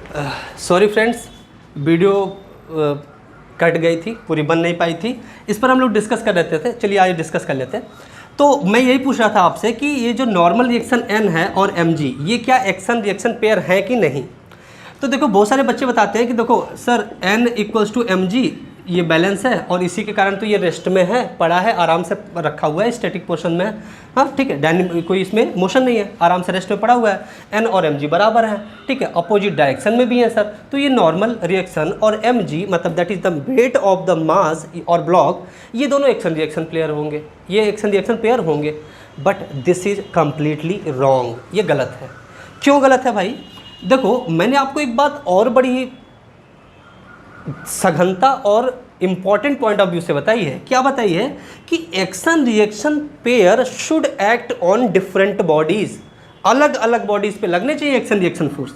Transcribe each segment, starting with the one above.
Sorry friends, video cut गई थी, पूरी बन नहीं पाई थी। इस पर हम लोग डिस्कस कर लेते थे। चलिए आज डिस्कस कर लेते हैं। तो मैं यही पूछ रहा था आपसे कि ये जो नॉर्मल रिएक्शन एन है और एम जी, ये क्या एक्शन रिएक्शन पेयर है कि नहीं। तो देखो बहुत सारे बच्चे बताते हैं कि देखो sir N equals to M g, ये बैलेंस है और इसी के कारण तो ये रेस्ट में है, पड़ा है, आराम से रखा हुआ है, स्टैटिक पोर्शन में है। हाँ ठीक है, डायनेमिक कोई इसमें मोशन नहीं है, आराम से रेस्ट में पड़ा हुआ है। एन और एम जी बराबर है, ठीक है, अपोजिट डायरेक्शन में भी है सर। तो ये नॉर्मल रिएक्शन और एम जी मतलब that is the weight of the mass और ब्लॉक, ये दोनों एक्शन रिएक्शन पेयर होंगे, ये एक्शन रिएक्शन पेयर होंगे। But this is completely wrong, ये गलत है। क्यों गलत है भाई? देखो मैंने आपको एक बात और बड़ी सघनता और इंपॉर्टेंट पॉइंट ऑफ व्यू से बताई है। क्या बताई है? कि action reaction pair should act on different bodies, अलग अलग बॉडीज पे लगने चाहिए एक्शन रिएक्शन फोर्स।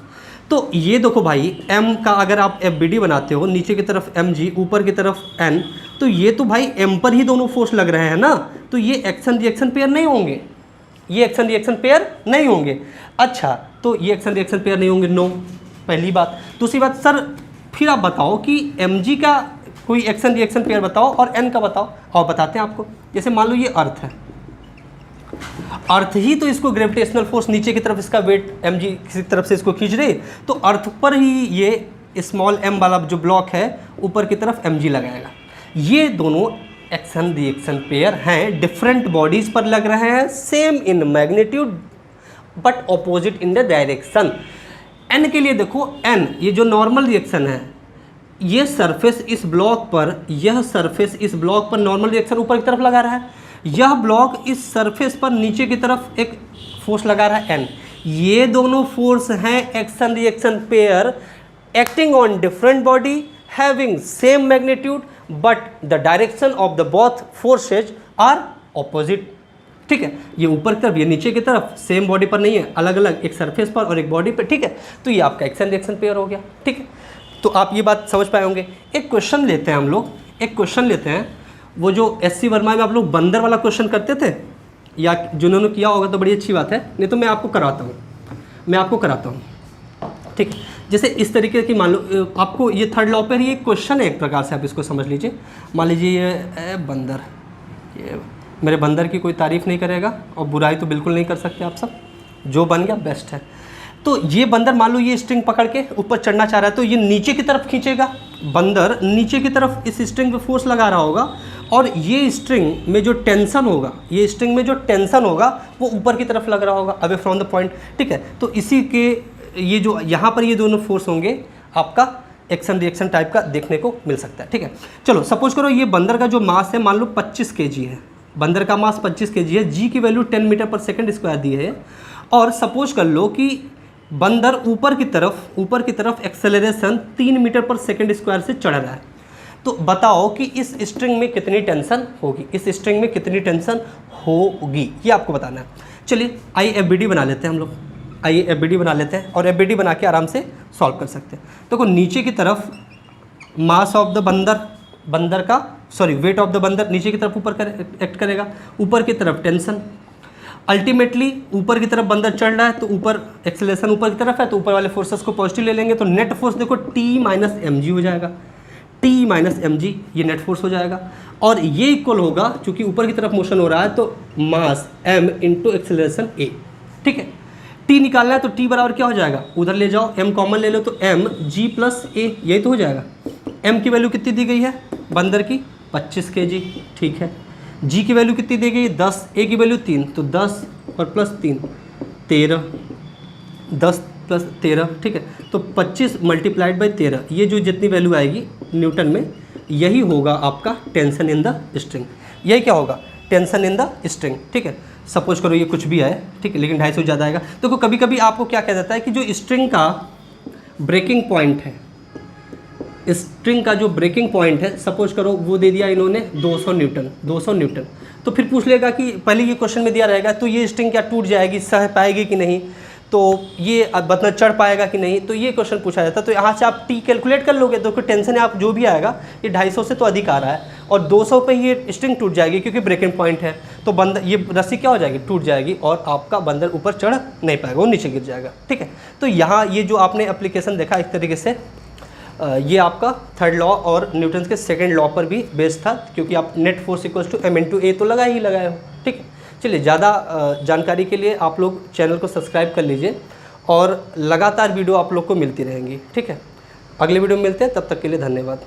तो ये देखो भाई, एम का अगर आप एफ बी डी बनाते हो, नीचे की तरफ एम जी, ऊपर की तरफ एन, तो ये तो भाई एम पर ही दोनों फोर्स लग रहे हैं ना, तो ये एक्शन रिएक्शन पेयर नहीं होंगे, ये एक्शन रिएक्शन पेयर नहीं होंगे। अच्छा, तो ये एक्शन रिएक्शन पेयर नहीं होंगे, नो, पहली बात। दूसरी बात, सर फिर आप बताओ कि mg का कोई एक्शन रिएक्शन पेयर बताओ और n का बताओ, और बताते हैं आपको। जैसे मान लो ये अर्थ है, अर्थ ही तो इसको ग्रेविटेशनल फोर्स नीचे की तरफ इसका वेट mg किसी तरफ से इसको खींच रही, तो अर्थ पर ही ये स्मॉल m वाला जो ब्लॉक है ऊपर की तरफ mg लगाएगा। ये दोनों एक्शन रिएक्शन पेयर हैं, डिफरेंट बॉडीज पर लग रहे हैं, same in magnitude but opposite in the direction. n के लिए देखो, n ये जो नॉर्मल रिएक्शन है, ये सरफेस इस ब्लॉक पर, यह सरफेस इस ब्लॉक पर नॉर्मल रिएक्शन ऊपर की तरफ लगा रहा है, यह ब्लॉक इस सरफेस पर नीचे की तरफ एक फोर्स लगा रहा है n। ये दोनों फोर्स हैं action reaction pair, acting on different body having same magnitude but the direction of the both forces are opposite. ठीक है, ये ऊपर की तरफ, ये नीचे की तरफ, सेम बॉडी पर नहीं है, अलग अलग, एक सरफेस पर और एक बॉडी पर। ठीक है, तो ये आपका एक्शन रिएक्शन पेयर हो गया। ठीक है, तो आप ये बात समझ पाए होंगे। एक क्वेश्चन लेते हैं हम लोग, एक क्वेश्चन लेते हैं, वो जो SC वर्मा में आप लोग बंदर वाला क्वेश्चन करते थे, या जिन्होंने किया होगा तो बड़ी अच्छी बात है, नहीं तो मैं आपको कराता हूँ, ठीक है। जैसे इस तरीके की, मान लो आपको ये थर्ड लॉ पर ही एक क्वेश्चन है, एक प्रकार से आप इसको समझ लीजिए। मान लीजिए ये बंदर, ये मेरे बंदर की कोई तारीफ़ नहीं करेगा और बुराई तो बिल्कुल नहीं कर सकते आप सब, जो बन गया बेस्ट है। तो ये बंदर मान लो ये स्ट्रिंग पकड़ के ऊपर चढ़ना चाह रहा है, तो ये नीचे की तरफ खींचेगा, बंदर नीचे की तरफ इस स्ट्रिंग पे फोर्स लगा रहा होगा, और ये स्ट्रिंग में जो टेंशन होगा, ये स्ट्रिंग में जो टेंशन होगा वो ऊपर की तरफ लग रहा होगा, अवे फ्रॉम द पॉइंट। ठीक है, तो इसी के ये जो यहाँ पर ये दोनों फोर्स होंगे, आपका एक्शन रिएक्शन टाइप का देखने को मिल सकता है। ठीक है, चलो सपोज करो ये बंदर का जो मास है मान लो 25 kg है, बंदर का मास 25 kg है, जी की वैल्यू 10 मीटर पर सेकंड स्क्वायर दी है, और सपोज कर लो कि बंदर ऊपर की तरफ एक्सेलरेशन 3 मीटर पर सेकंड स्क्वायर से चढ़ रहा है। तो बताओ कि इस स्ट्रिंग में कितनी टेंशन होगी, इस स्ट्रिंग में कितनी टेंशन होगी, ये आपको बताना है। चलिए आइए FBD बना लेते हैं हम लोग, आइए FBD बना लेते हैं, और FBD बना के आराम से सॉल्व कर सकते हैं। देखो नीचे की तरफ मास ऑफ द बंदर का वेट ऑफ द बंदर नीचे की तरफ ऊपर एक्ट करेगा, ऊपर की तरफ टेंशन, अल्टीमेटली ऊपर की तरफ बंदर चढ़ रहा है तो ऊपर एक्सेलरेशन ऊपर की तरफ है, तो ऊपर वाले फोर्सेस को पॉजिटिव ले लेंगे, तो नेट फोर्स देखो T माइनस mg हो जाएगा, T माइनस mg ये नेट फोर्स हो जाएगा, और ये इक्वल होगा, चूंकि ऊपर की तरफ मोशन हो रहा है तो मास m इंटू एक्सेलरेशन a। ठीक है, T निकालना है तो T बराबर क्या हो जाएगा, उधर ले जाओ, m कॉमन ले लो तो mg प्लस a, यही तो हो जाएगा। m की वैल्यू कितनी दी गई है बंदर की, 25 kg। ठीक है, g की वैल्यू कितनी दी गई, 10, a की वैल्यू 3, तो 10 और प्लस 3 13, 10 प्लस 13। ठीक है, तो 25 मल्टीप्लाइड बाई 13, ये जो जितनी वैल्यू आएगी न्यूटन में, यही होगा आपका टेंशन इन द स्ट्रिंग। यही क्या होगा, टेंशन इन द स्ट्रिंग। ठीक है, सपोज करो ये कुछ भी है, ठीक है, लेकिन 250 ज़्यादा आएगा। देखो कभी कभी आपको क्या कह देता है कि जो स्ट्रिंग का ब्रेकिंग पॉइंट है, स्ट्रिंग का जो ब्रेकिंग पॉइंट है, सपोज करो वो दे दिया इन्होंने 200 न्यूटन, तो फिर पूछ लेगा कि पहले ये क्वेश्चन में दिया रहेगा तो ये स्ट्रिंग क्या टूट जाएगी, सह पाएगी कि नहीं, तो ये बतना चढ़ पाएगा कि नहीं, तो ये क्वेश्चन पूछा जाता है। तो यहाँ से आप T कैलकुलेट कर लोगे, तो टेंशन है आप जो भी आएगा ये 250 से तो अधिक आ रहा है, और 200 पे ये स्ट्रिंग टूट जाएगी क्योंकि ब्रेकिंग पॉइंट है, तो बंदर, ये रस्सी क्या हो जाएगी, टूट जाएगी और आपका बंदर ऊपर चढ़ नहीं पाएगा, वो नीचे गिर जाएगा। ठीक है, तो यहाँ ये जो आपने एप्लीकेशन देखा एक तरीके से ये आपका थर्ड लॉ और न्यूटन के सेकंड लॉ पर भी बेस्ड था, क्योंकि आप net force equals to m/a तो लगाए हो। ठीक है, चलिए ज़्यादा जानकारी के लिए आप लोग चैनल को सब्सक्राइब कर लीजिए और लगातार वीडियो आप लोग को मिलती रहेंगी। ठीक है, अगले वीडियो में मिलते हैं, तब तक के लिए धन्यवाद।